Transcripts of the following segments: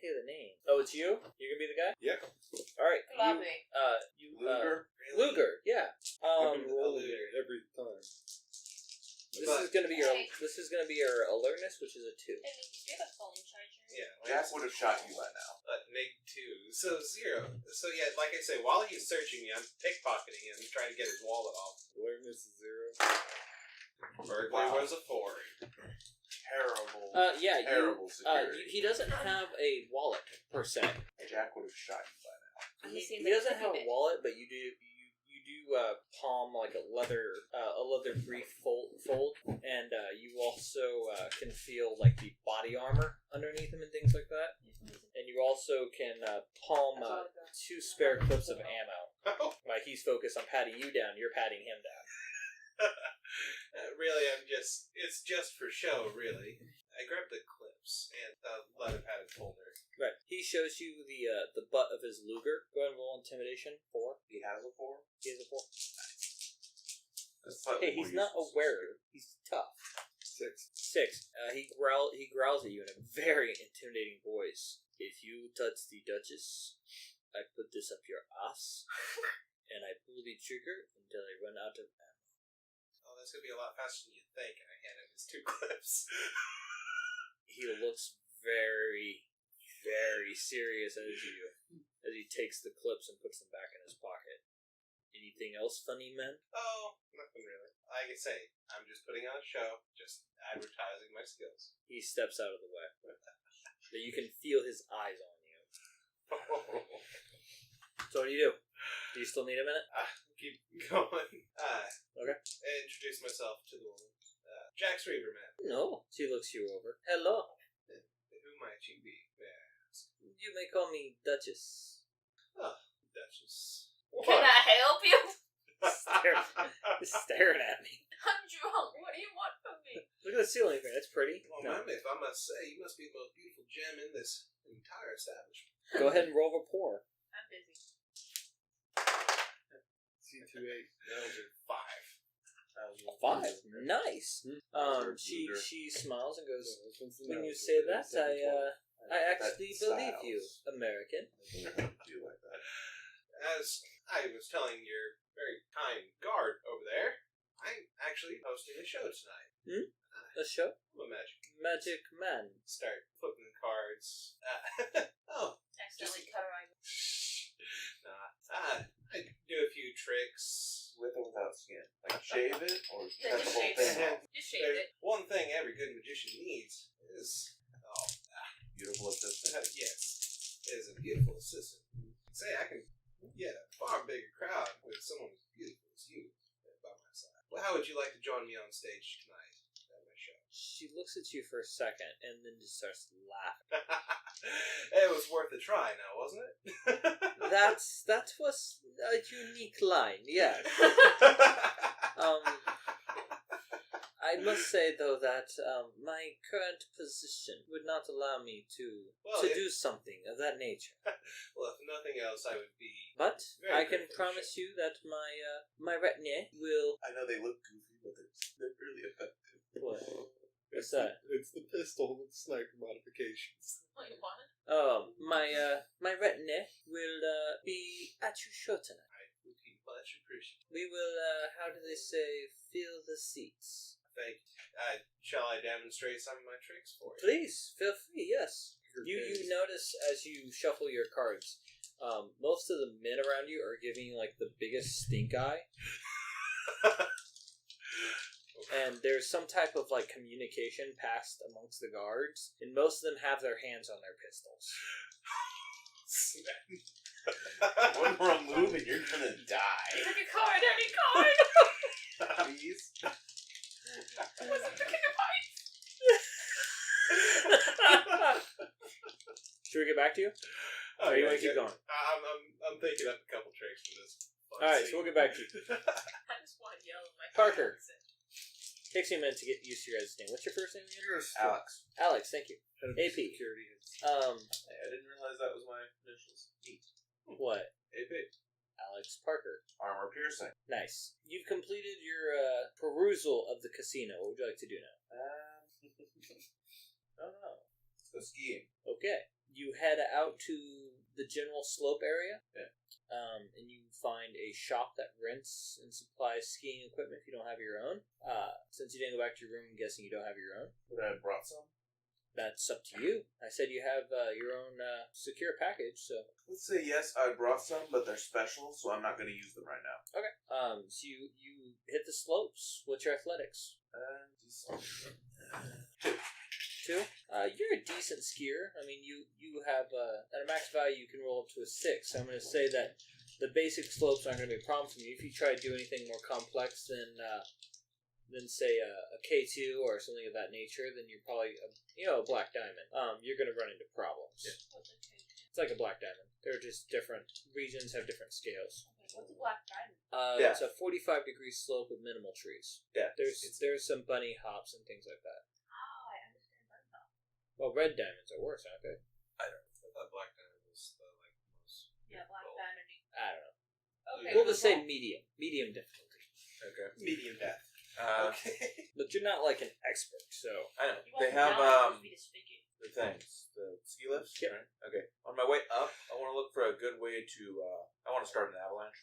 think of the name. Oh, it's you? You're gonna be the guy? Yep. Alright. Luger. Luger, yeah. I've been elevated every time. This is gonna be your alertness, which is a 2. And you do have a phone charger. Yeah. Jack would have shot you by now. -2. So 0. So yeah, like I say, while he's searching me, I'm pickpocketing him, trying to get his wallet off. Awareness is 0. Burglary was a 4. Terrible. Terrible security. he doesn't have a wallet per se. Jack would have shot you by now. He doesn't have a wallet, but you do palm like a leather brief fold, and you also can feel like the body armor underneath him and things like that. And you also can palm 2 spare clips of ammo. Like he's focused on patting you down, you're patting him down. Really, it's just for show, really. I grabbed the clips and the leather padded folder. Right. He shows you the butt of his Luger. Go ahead and roll intimidation. 4. He has a 4? He has a 4. Nice. Hey, he's not a wearer. He's tough. 6. He growls at you in a very intimidating voice. If you touch the Duchess, I put this up your ass, and I pull the trigger until I run out of ammo. Oh, that's gonna be a lot faster than you think. And I hand him his 2 clips. He looks very, very serious as he takes the clips and puts them back in his pocket. Anything else funny, man? Oh, nothing really. Like I say, I'm just putting on a show, just advertising my skills. He steps out of the way. So you can feel his eyes on you. So what do? Do you still need a minute? Keep going. Okay. I introduce myself to the woman. Jack's Reaver Man. No. She looks you over. Hello. Who might you be, may I ask? You may call me Duchess. Oh, Duchess. Can I help you? Staring at me. I'm drunk. What do you want from me? Look at the ceiling fan. That's pretty. Well, ma'am, if I must say, you must be the most beautiful gem in this entire establishment. Go ahead and roll rapport. I'm busy. C28. That was a 5. A 5. Nice. She smiles and goes, when you say that, I actually believe you, American. Do like that. As I was telling your very kind guard over there, I'm actually hosting a show tonight. A show? I'm a Magic Man. Start flipping the cards. Accidentally cut her eye. I do a few tricks. With or without skin? Like shave it or Yeah, cut the just whole shave thing it. off? Just shave There's it. one thing every good magician needs is Beautiful assistant. yes, is a beautiful assistant. Say I can get a far bigger crowd with someone as beautiful as you by my side. Well, how would you like to join me on stage tonight at my show? She looks at you for a second and then just starts laughing. It was worth a try now, wasn't it? That was a unique line, yes. I must say, though, that my current position would not allow me to do something of that nature. Well, if nothing else, I would be... But very I can grateful to promise you that my retinue will... I know they look goofy, but they're really effective. What? What's that? It's the pistol with sniper modifications. Wait, what? Oh, my retinue will be at your show tonight. I would be much appreciated. We will, how do they say, fill the seats. Thank you. Shall I demonstrate some of my tricks for you? Please, feel free, yes. You notice as you shuffle your cards, most of the men around you are giving you, like, the biggest stink eye. And there's some type of, like, communication passed amongst the guards, and most of them have their hands on their pistols. One wrong move and you're gonna die. Pick a card, any card! Please? I wasn't picking a fight! Should we get back to you? Or you want to keep going? I'm thinking up a couple tricks for this. Alright, so we'll get back to you. I just want to yell at my Parker. accent. Takes you a minute to get used to your guys' name. What's your first name again? Alex. Alex, thank you. AP. Security. Hey, I didn't realize that was my initials. What? AP. Alex Parker. Armor piercing. Nice. You've completed your perusal of the casino. What would you like to do now? I don't know. Let's go skiing. Okay. You head out to the general slope area. Yeah. And you find a shop that rents and supplies skiing equipment if you don't have your own. Since you didn't go back to your room, I'm guessing you don't have your own. But I brought some. That's up to you. I said you have your own secure package, so... Let's say yes, I brought some, but they're special, so I'm not going to use them right now. Okay. So you hit the slopes. What's your athletics? Two? You're a decent skier. I mean, you have, at a max value, you can roll up to a 6. So I'm going to say that the basic slopes aren't going to be a problem for you. If you try to do anything more complex than say, a K2 or something of that nature, then you're probably, a black diamond. You're going to run into problems. Yeah. It's like a black diamond. They're just different. Regions have different scales. Okay, what's a black diamond? It's a 45-degree slope with minimal trees. Yeah. There's some bunny hops and things like that. Oh, I understand bunny hop. Well, red diamonds are worse, aren't they? I thought black diamond was the most. Yeah, black diamond. I don't know. Okay. We'll just say medium difficulty. Okay. Medium death. Okay. But you're not like an expert, so I know. You They want have down, supposed to be the spigot. the things, the ski lifts. Yep. Right? Okay. On my way up, I want to look for a good way to. I want to start an avalanche.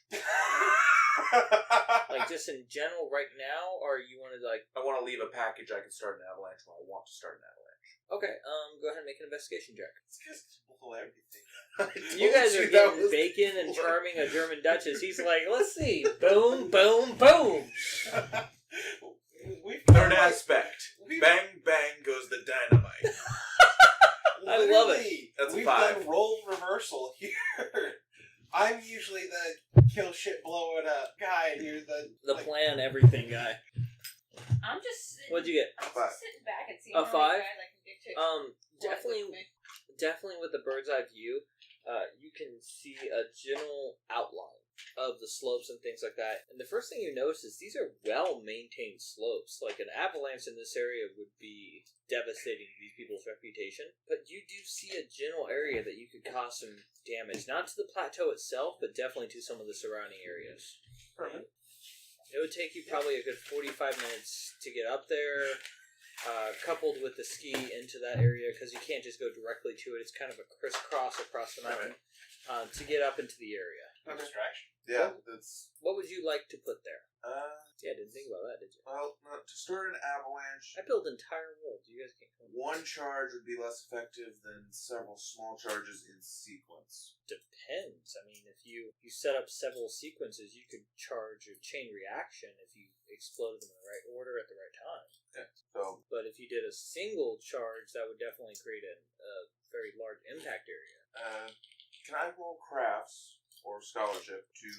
like just in general right now, or you want to like? I want to leave a package. I can start an avalanche when I want to start an avalanche. Okay, go ahead and make an investigation check. It's just blow everything. You guys are getting bacon and charming a German Duchess. He's like, let's see, boom, boom, boom. Third aspect. Bang, bang goes the dynamite. I love it. Literally, That's we've 5. done role reversal here. I'm usually the kill shit blow it up guy, and you're the plan everything guy. I'm just sitting. What'd you get? I'm Five. just sitting back and seeing A how 5? many guys I can get to. Definitely with the bird's eye view, you can see a general outline of the slopes and things like that. And the first thing you notice is these are well-maintained slopes. Like an avalanche in this area would be devastating to these people's reputation. But you do see a general area that you could cause some damage. Not to the plateau itself, but definitely to some of the surrounding areas. Perfect. It would take you probably a good 45 minutes to get up there, coupled with the ski into that area, because you can't just go directly to it. It's kind of a crisscross across the mountain to get up into the area. no distraction. Yeah, that's. What would you like to put there? Yeah, didn't think about that, did you? Well, to start an avalanche, I built entire worlds. You guys can't come. one charge would be less effective than several small charges in sequence. Depends. I mean, if you set up several sequences, you could charge a chain reaction if you exploded them in the right order at the right time. Yeah. So But if you did a single charge, that would definitely create a very large impact area. can I roll crafts or scholarship to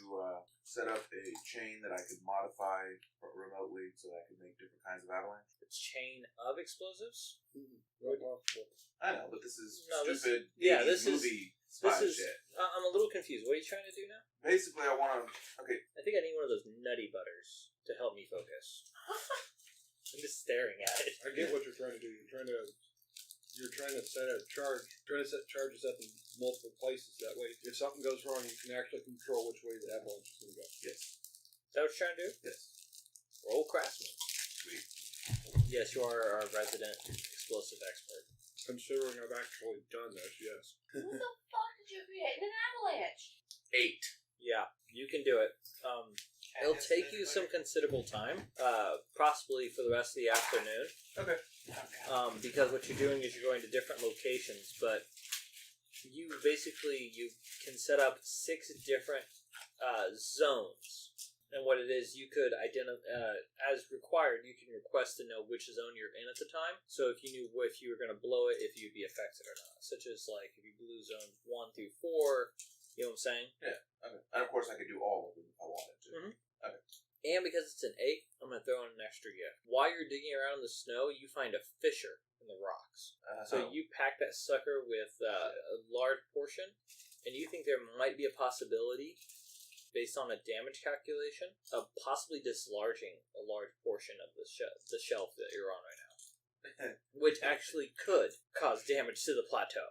set up a chain that I could modify remotely so that I could make different kinds of avalanche? A chain of explosives? I know, but this is No, this- stupid. yeah, 80s this is- movie spy This is. shit. I'm a little confused. What are you trying to do now? Basically, I want to. Okay, I think I need one of those nutty butters to help me focus. I'm just staring at it. I get what you're trying to do. You're trying to set a charge. Trying to set charges up in multiple places. That way, if something goes wrong, you can actually control which way the avalanche is going to go. yes, Is that what you're trying to do? yes, Roll craftsman. sweet. Yes, you are our resident explosive expert. Considering I've actually done this, yes. What the fuck did you create in an avalanche? 8. Yeah, you can do it. It'll take you some considerable time, possibly for the rest of the afternoon. Okay. Because what you're doing is you're going to different locations, but you can set up 6 different zones. And what it is, you could identify, as required, you can request to know which zone you're in at the time. So if you knew if you were going to blow it, if you'd be affected or not. Such as, like, if you blew zones 1 through 4, you know what I'm saying? Yeah. Okay. And of course, I could do all of them if I wanted to. Mhm. Okay. And because it's an 8, I'm going to throw in an extra gift. While you're digging around in the snow, you find a fissure in the rocks. So you pack that sucker with a large portion, and you think there might be a possibility, based on a damage calculation, of possibly dislodging a large portion of the shelf that you're on right now. Which actually could cause damage to the plateau.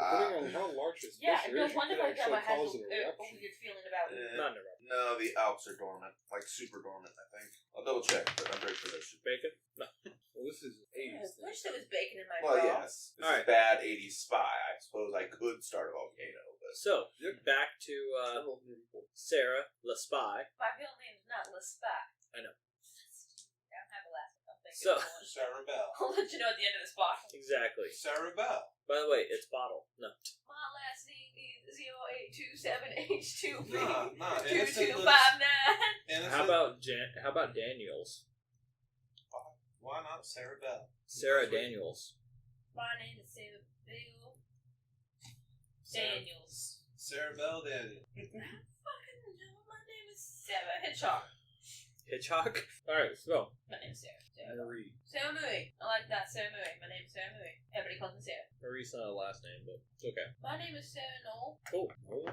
Depending on how large this Yeah, fissure no is, you wonder could my grandma actually has cause an a eruption. weird feeling about it. Not in a row. No, the Alps are dormant, like super dormant. I think I'll double check, but I'm pretty sure they're super. Bacon? No. Well, this is 80s I wish there was bacon in my Well, bra. yes. This Alright. is bad 80s spy. I suppose I could start a volcano, but So, back to Sarah, La Spy. My real name's not Lespa. I know. I don't have a last name. I'm thinking So- of one. Sarah Bell. I'll let you know at the end of this bottle. Exactly. Sarah Bell. By the way, it's bottle. No. My last name is 0827H2B. Nah, 2259. How about Daniels? Why not Sarah Bell? Sarah Daniels. My name is Sarah Bill Daniels. Sarah Bell Daniel. I fucking know. My name is Sarah Hitchcock. Hitchcock? Alright, so. My name's Sarah. Marie. Sarah Marie. I like that. Sarah Marie. My name's Sarah Marie. Everybody calls me Sarah. Marie's not a last name, but it's okay. My name is Sarah Noel. Cool. Cool.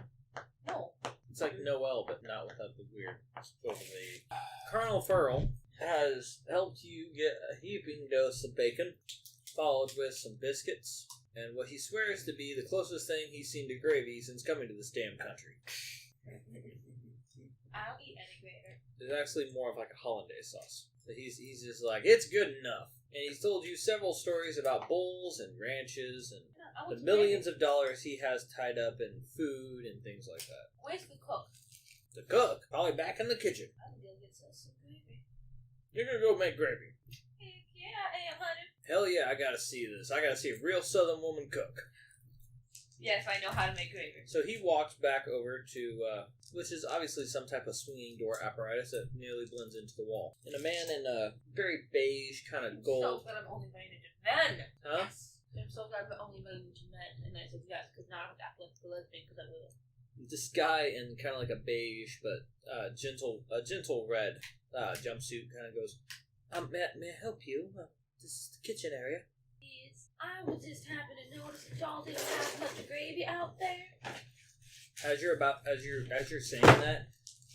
No. It's like Noel, but not without the weird supposedly. Colonel Furl has helped you get a heaping dose of bacon, followed with some biscuits, and what he swears to be the closest thing he's seen to gravy since coming to this damn country. I don't eat any gravy. It's actually more of like a hollandaise sauce. So he's just like, it's good enough. And he's told you several stories about bulls and ranches and I the want millions of dollars he has tied up in food and things like that. Where's the cook? The cook, probably back in the kitchen. I'm gonna go get some gravy. You're gonna go make gravy. Heck yeah, I am, honey. Hell yeah, I gotta see this. I gotta see a real southern woman cook. Yes, I know how to make gravy. So he walks back over to, which is obviously some type of swinging door apparatus that nearly blends into the wall. And a man in a very beige kind of I'm gold. so glad I'm only married to men. Huh? Yes. I'm so glad I'm only married to men. And I said yes, because now I have to act like a lesbian because I will. This guy in kind of like a beige but gentle red jumpsuit kind of goes, may I help you? This is the kitchen area. Yes, I was just happening to notice that y'all didn't have much gravy out there. As you're saying that,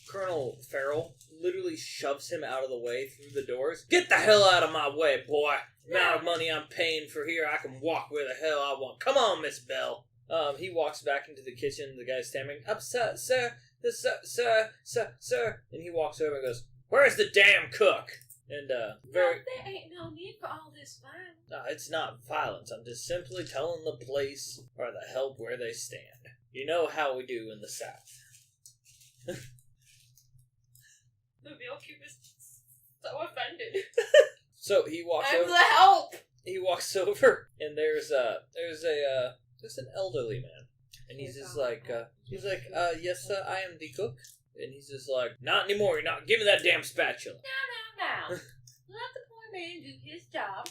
Colonel Farrell literally shoves him out of the way through the doors. Get the hell out of my way, boy! The amount of money I'm paying for here, I can walk where the hell I want. Come on, Miss Bell. He walks back into the kitchen. The guy's stammering, sir, and he walks over and goes, "Where's the damn cook?" And very. No, there ain't no need for all this violence. No, it's not violence. I'm just simply telling the place or the help where they stand. You know how we do in the South. The real cube is so offended. So he walks I'm over. the help. He walks over, and there's an elderly man, and he's just like, yes, sir, I am the cook, and he's just like, not anymore. You're not. Give me that damn spatula. Now. Let the poor man do his job.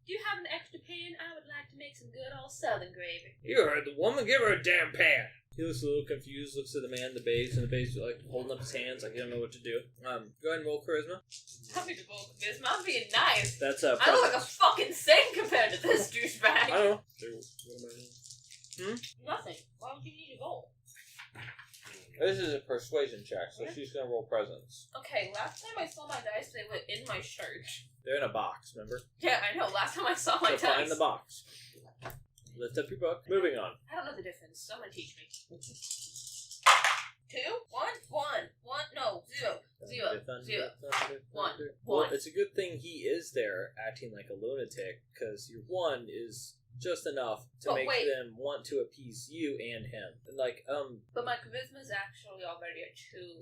Do you have an extra pan? I would like to make some good old southern gravy. You heard the woman. Give her a damn pan. He looks a little confused. Looks at the man, the beige, and the beige like holding up his hands, like he don't know what to do. Go ahead and roll charisma. I'm being charisma. I'm being nice. That's I look like a fucking saint compared to this douchebag. I don't know. Nothing. Why would you need a goal? This is a persuasion check, so she's gonna roll presence. Okay, last time I saw my dice, they were in my shirt. They're in a box, remember? Yeah, I know. Last time I saw my So dice. find the box. Lift up your book. Moving on. I don't know the difference. Someone teach me. 2, 1, 1, 1, no, 0, 0, 0. One. Well, it's a good thing he is there acting like a lunatic, because your 1 is just enough to But make wait. them want to appease you and him. And like, But my charisma is actually already a 2,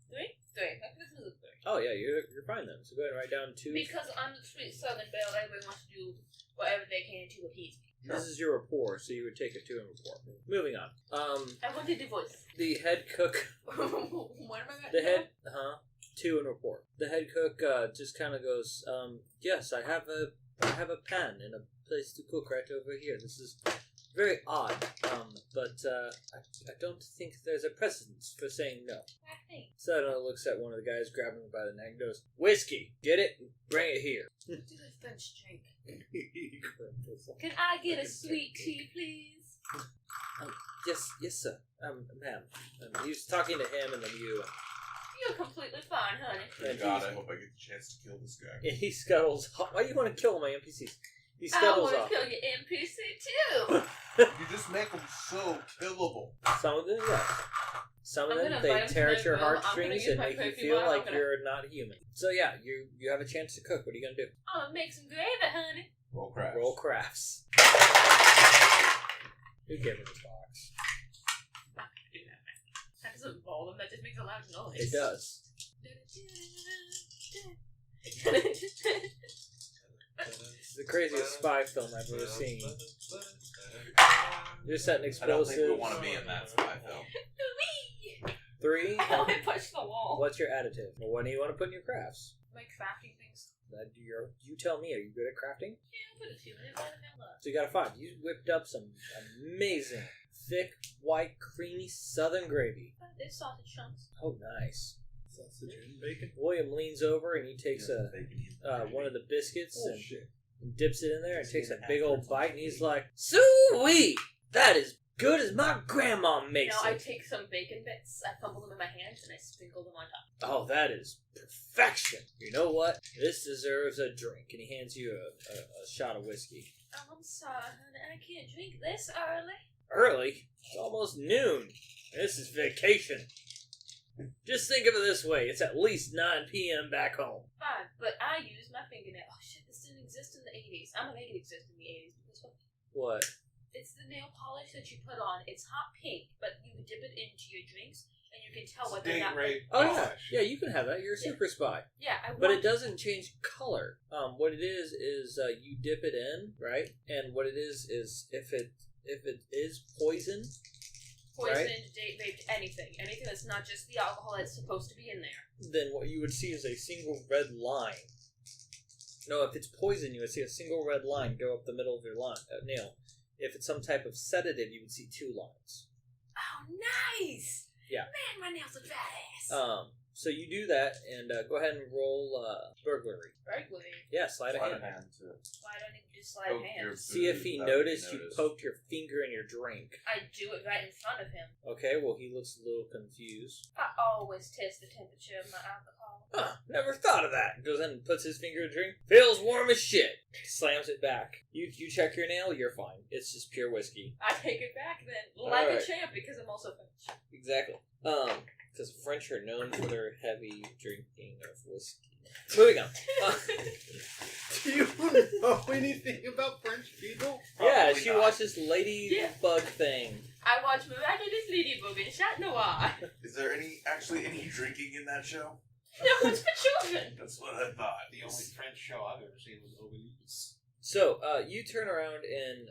3? 3. My charisma is a 3. oh yeah, you're fine then. So go ahead and write down 2. Because I'm the sweet southern belle, everybody wants to do whatever they can to appease me. This is your rapport, so you would take a 2 in rapport. Moving on. I wanted the voice. The head cook. What am I The head, 2 in rapport. The head cook just kind of goes, yes, I have a pan and a place to cook right over here. This is very odd, but I don't think there's a precedence for saying no. So I looks at one of the guys, grabbing him by the neck, and goes, "Whiskey, get it, bring it here." Do the French drink. Can I get a sweet tea, please? Yes, sir. Ma'am. He was talking to him and then you. You're completely fine, honey. Thank God, I hope I get the chance to kill this guy. And he scuttles. Why do you want to kill my NPCs? He I scuttles want off. to kill your NPC too. You just make them so killable. Some of them, yes. Some of I'm them, gonna they invite him tear to at your my room. I'm heartstrings gonna use and my make you perfume feel on. I'm like gonna- you're not human. So yeah, you have a chance to cook. What are you gonna do? I'm gonna make some gravy, honey. Roll crafts. Roll crafts. Who gave me this box? Not gonna do that. That doesn't roll them. That just makes a loud noise. It does. It's the craziest spy film I've ever seen. You're setting I don't think we explosives. want to be in that spy film. 3. Oh, I punched the wall. What's your additive? Well, what do you want to put in your crafts? My crafting things. You tell me. Are you good at crafting? Yeah, I'll put a 2 in it. Why the hell not? So you got a 5. You whipped up some amazing, thick, white, creamy Southern gravy. There's sausage chunks. Oh, nice. Sausage and bacon. William leans over and he takes one of the biscuits Oh, and shit. dips it in there and takes a big old bite and he's like, "Sweet! That is good as my grandma makes Now I it." take some bacon bits, I fumble them in my hands, and I sprinkle them on top. Oh, that is perfection. You know what? This deserves a drink. And he hands you a shot of whiskey. Oh, I'm sorry, honey. I can't drink this early. Early? It's almost noon. This is vacation. Just think of it this way. It's at least 9 p.m. back home. Fine, but I use my fingernail. Oh shit, this didn't exist in the 80s. I'm gonna make it exist in the 80s. Because What? it's the nail polish that you put on. It's hot pink, but you dip it into your drinks, and you can tell whether or not. Oh, yeah. Yeah, you can have that. You're a super spy. Yeah, I want. But it doesn't change color. What it is you dip it in, right? And what it is if it is poison, poisoned, right? date raped, anything that's not just the alcohol that's supposed to be in there. then what you would see is a single red line. No, if it's poison, you would see a single red line go up the middle of your nail. If it's some type of sedative, you would see 2 lines. Oh, nice! Yeah. Man, my nails are badass. So you do that, and go ahead and roll burglary. Burglary. Yeah, sleight of Sleight of hand. hand to Why don't I need to do sleight of poke hand? your See if he food without noticed being you noticed. poked your finger in your drink. I do it right in front of him. Okay, well, he looks a little confused. I always test the temperature of my alcohol. Huh, never thought of that. Goes in and puts his finger in the drink. Feels warm as shit. Slams it back. You check your nail, you're fine. It's just pure whiskey. I take it back then, like Alright. a champ, because I'm also French. Exactly. Because French are known for their heavy drinking of whiskey. Moving on. Do you know anything about French people? Yeah, Probably she not. watched this ladybug thing. I watch Miraculous Ladybug and Chat Noir. Is there actually any drinking in that show? No, it's for children. That's what I thought. The only French show I've ever seen was Obelix. So, you turn around and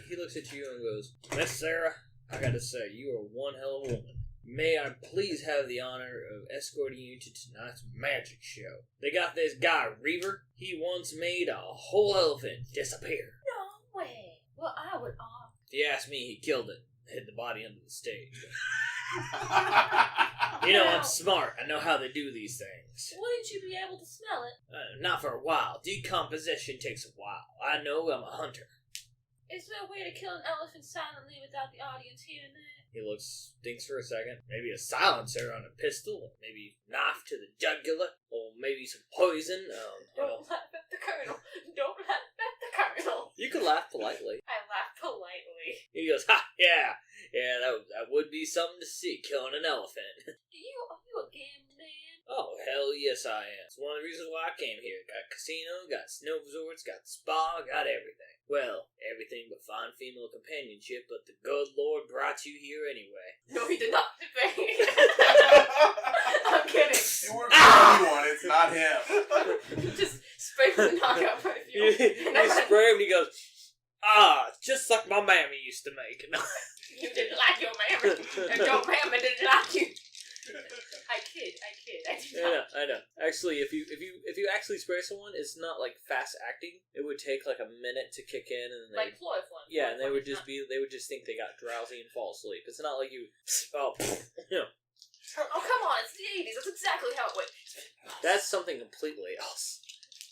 he looks at you and goes, "Miss Sarah, I gotta say, you are one hell of a woman. May I please have the honor of escorting you to tonight's magic show? They got this guy, Reaver. He once made a whole elephant disappear. No way. Well, I would off. If you ask me, he killed it. Hid the body under the stage. You know, I'm smart. I know how they do these things. Wouldn't you be able to smell it? Not for a while. Decomposition takes a while. I know I'm a hunter." Is there a way to kill an elephant silently without the audience hearing that? He thinks for a second. Maybe a silencer on a pistol, maybe knife to the jugular, or maybe some poison. Don't laugh at the colonel. Don't laugh at the colonel. You could laugh politely. I laugh politely. He goes, "Ha, yeah, that would be something to see, killing an elephant." Are you a gambling man? Oh, hell yes I am. It's one of the reasons why I came here. Got casino, got snow resorts, got spa, got everything. Well, everything but fine female companionship, but the good Lord brought you here anyway. No, he did not. I'm kidding. It works for anyone, it's not him. Just spray the knockout You perfume. spray him and he goes, just like my mammy used to make. You didn't like your mammy, and your mammy didn't like you. I kid. I do not. I know. Actually, if you actually spray someone, it's not like fast acting. It would take like a minute to kick in, and then Like chloroform. yeah, and they would Chloroform is they would just think they got drowsy and fall asleep. It's not like you, you know, not- Oh, come on. It's the 80s. That's exactly how it went. that's something completely else.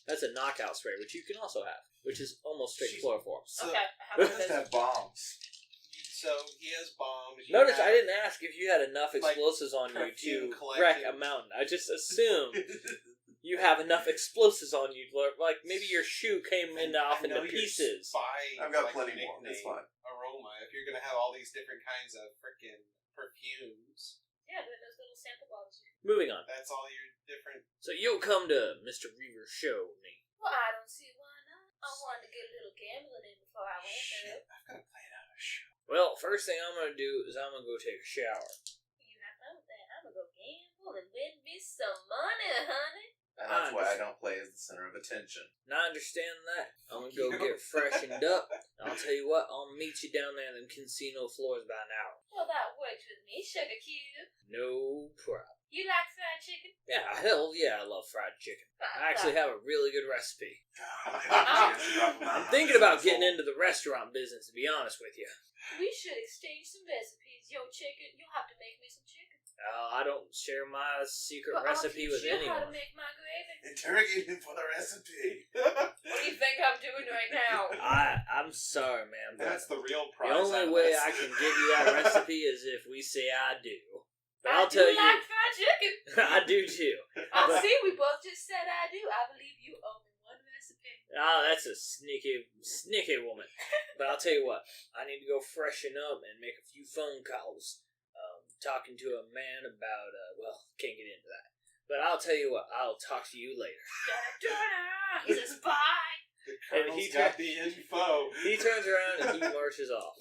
That's a knockout spray, which you can also have, which is almost straight chloroform. So, Okay. I have Who one of has to those. have bombs? so he has bombs. you Notice have- I didn't ask if you had enough Like explosives on you perfume to collecting. wreck a mountain. I just assumed you have enough explosives on you. Like maybe your shoe came off I know into you're pieces. spying, I've got like, plenty more. nickname It's fine. Aroma. If you're gonna have all these different kinds of freaking perfumes, Yeah, those little sample bottles. Moving on. that's all your different. So you'll come to Mr. Reaver's show with me. Well, I don't see why not. I wanted to gambling in before I went Shit, through. I've got to play it out of show. Well, first thing I'm gonna do is I'm gonna go take a shower. You have fun with that. I'm gonna go gamble and win me some money, honey. And that's why I don't play as the center of attention. And I understand that. I'm gonna go get freshened up. I'll tell you what, I'll meet you down there in the casino floors by an hour. Well, that works with me, Sugar Cube. No problem. You like fried chicken? Yeah, hell yeah, I love fried chicken. I actually have a really good recipe. I'm thinking about getting into the restaurant business, to be honest with you. We should exchange some recipes. Yo, chicken, you'll have to make me some chicken. I don't share my secret But recipe with I'll teach you how to anyone. make my gravy. Interrogate him for the recipe. What do you think I'm doing right now? I'm sorry, man, but That's the real the prize. only way I can give you that recipe is if we say I do. But I I'll tell do you, like fried chicken. I do too. I But- see, we both just said I do. I believe you owe me one recipe. Oh, that's a sneaky woman. But I'll tell you what, I need to go freshen up and make a few phone calls. Talking to a man about, well, can't get into that. But I'll tell you what, I'll talk to you later. He's a spy. The And Colonel's he got the info. He turns around and he marches off.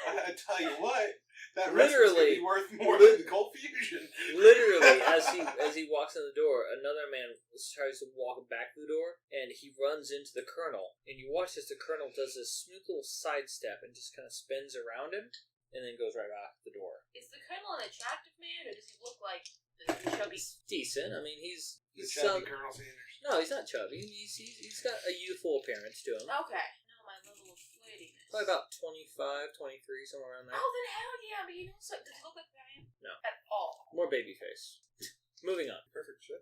I tell you what, that Literally. recipe's gonna be worth more than the cold fusion. Literally, as he walks in the door, another man tries to walk back the door, and he runs into the Colonel. And you watch as the Colonel does this smooth little sidestep and just kind of spins around him, and then goes right out the door. Is the Colonel an attractive man, or does he look like the chubby? He's decent. I mean, he's The some- chubby Colonel Sanders. No, he's not chubby. He's got a youthful appearance to him. Okay. No, my level of flirtiness. Probably about 25, 23, somewhere around there. Oh, then hell yeah, but you know, so does he look like Brian? No. At all. More baby face. Moving on. Perfect shit.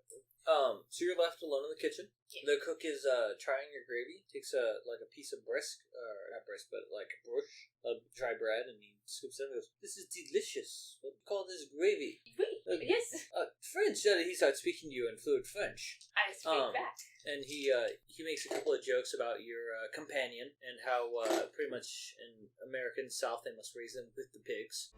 So you're left alone in the kitchen. Yeah. The cook is trying your gravy. Takes a piece of brisk, or not brisk, but like a brush of dry bread, and he scoops it and goes, "This is delicious. What do you call this gravy?" Oui, yes. French. He starts speaking to you in fluent French, I speak back. and he makes a couple of jokes about your companion and how pretty much in American South they must raise them with the pigs.